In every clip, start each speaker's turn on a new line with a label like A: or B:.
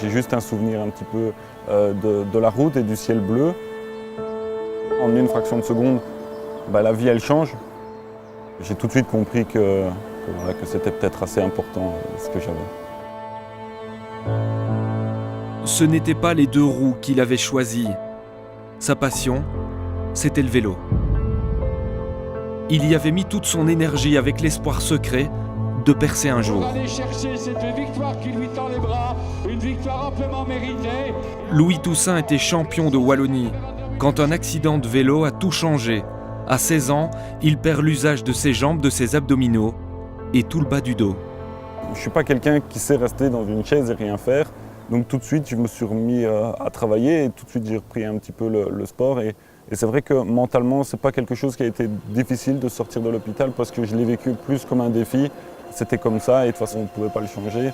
A: J'ai juste un souvenir un petit peu de la route et du ciel bleu. En une fraction de seconde, la vie elle change. J'ai tout de suite compris que c'était peut-être assez important ce que j'avais.
B: Ce n'étaient pas les 2 roues qu'il avait choisies. Sa passion, c'était le vélo. Il y avait mis toute son énergie avec l'espoir secret de percer un jour.
C: Aller chercher cette victoire qui lui tend les bras, une victoire amplement méritée.
B: Louis Toussaint était champion de Wallonie quand un accident de vélo a tout changé. À 16 ans, il perd l'usage de ses jambes, de ses abdominaux et tout le bas du dos.
A: Je ne suis pas quelqu'un qui sait rester dans une chaise et rien faire. Donc tout de suite, je me suis remis à travailler et tout de suite, j'ai repris un petit peu le sport. Et c'est vrai que mentalement, ce n'est pas quelque chose qui a été difficile de sortir de l'hôpital parce que je l'ai vécu plus comme un défi. C'était comme ça et de toute façon, on ne pouvait pas le changer.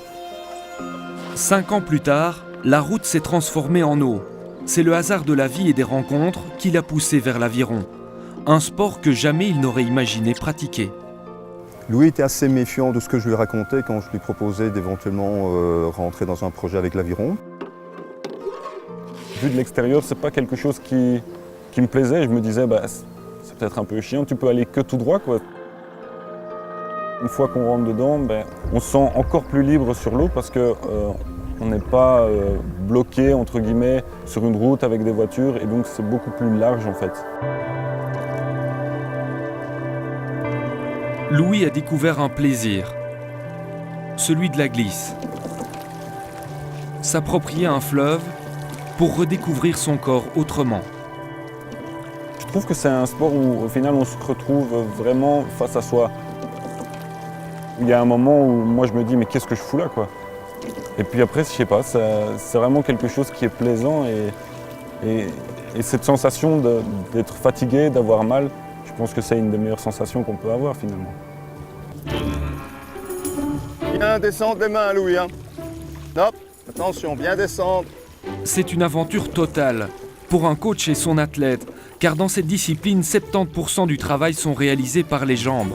B: 5 ans plus tard, la route s'est transformée en eau. C'est le hasard de la vie et des rencontres qui l'a poussé vers l'aviron. Un sport que jamais il n'aurait imaginé pratiquer.
D: Louis était assez méfiant de ce que je lui racontais quand je lui proposais d'éventuellement rentrer dans un projet avec l'aviron.
A: Vu de l'extérieur, ce n'est pas quelque chose qui me plaisait. Je me disais, c'est peut-être un peu chiant, tu peux aller que tout droit, quoi. Une fois qu'on rentre dedans, on se sent encore plus libre sur l'eau parce qu'on n'est pas bloqué, entre guillemets, sur une route avec des voitures et donc c'est beaucoup plus large en fait.
B: Louis a découvert un plaisir, celui de la glisse. S'approprier un fleuve pour redécouvrir son corps autrement.
A: Je trouve que c'est un sport où au final on se retrouve vraiment face à soi. Il y a un moment où moi je me dis mais qu'est-ce que je fous là quoi. Et puis après je sais pas, c'est vraiment quelque chose qui est plaisant et cette sensation d'être fatigué, d'avoir mal, je pense que c'est une des meilleures sensations qu'on peut avoir finalement.
D: Bien descendre les mains Louis. Hop, attention, bien descendre.
B: C'est une aventure totale pour un coach et son athlète, car dans cette discipline, 70% du travail sont réalisés par les jambes.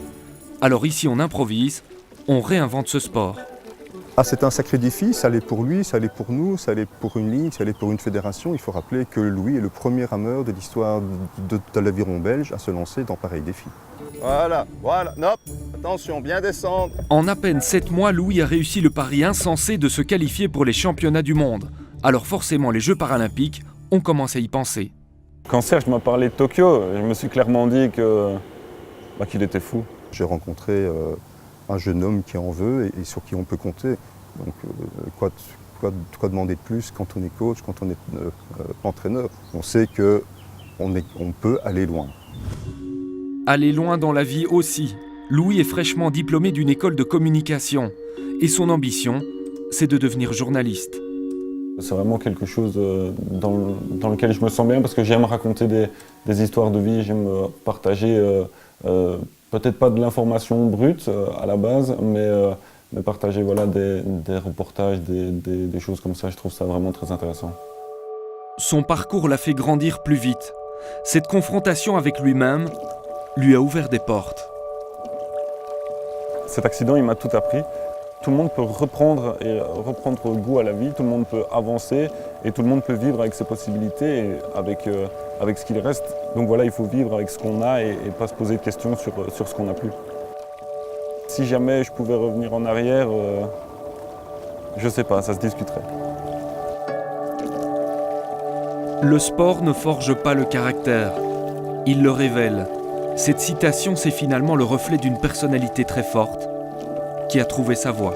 B: Alors ici on improvise, on réinvente ce sport.
D: Ah, c'est un sacré défi, ça l'est pour lui, ça l'est pour nous, ça l'est pour une ligue, ça l'est pour une fédération. Il faut rappeler que Louis est le premier rameur de l'histoire de l'aviron belge à se lancer dans pareil défi. Voilà, hop, attention, bien descendre.
B: En à peine 7 mois, Louis a réussi le pari insensé de se qualifier pour les championnats du monde. Alors forcément, les Jeux paralympiques, on commence à y penser.
A: Quand Serge m'a parlé de Tokyo, je me suis clairement dit qu'il était fou.
D: J'ai rencontré un jeune homme qui en veut et sur qui on peut compter. Donc quoi demander de plus quand on est coach, quand on est entraîneur. On sait qu'on peut aller loin.
B: Aller loin dans la vie aussi. Louis est fraîchement diplômé d'une école de communication. Et son ambition, c'est de devenir journaliste.
A: C'est vraiment quelque chose dans lequel je me sens bien parce que j'aime raconter des histoires de vie, j'aime partager, peut-être pas de l'information brute à la base, mais partager des reportages, des choses comme ça, je trouve ça vraiment très intéressant.
B: Son parcours l'a fait grandir plus vite. Cette confrontation avec lui-même lui a ouvert des portes.
A: Cet accident, il m'a tout appris. Tout le monde peut reprendre goût à la vie, tout le monde peut avancer et tout le monde peut vivre avec ses possibilités et avec ce qu'il reste. Donc voilà, il faut vivre avec ce qu'on a et pas se poser de questions sur ce qu'on n'a plus. Si jamais je pouvais revenir en arrière, je sais pas, ça se discuterait.
B: Le sport ne forge pas le caractère, il le révèle. Cette citation, c'est finalement le reflet d'une personnalité très forte qui a trouvé sa voie.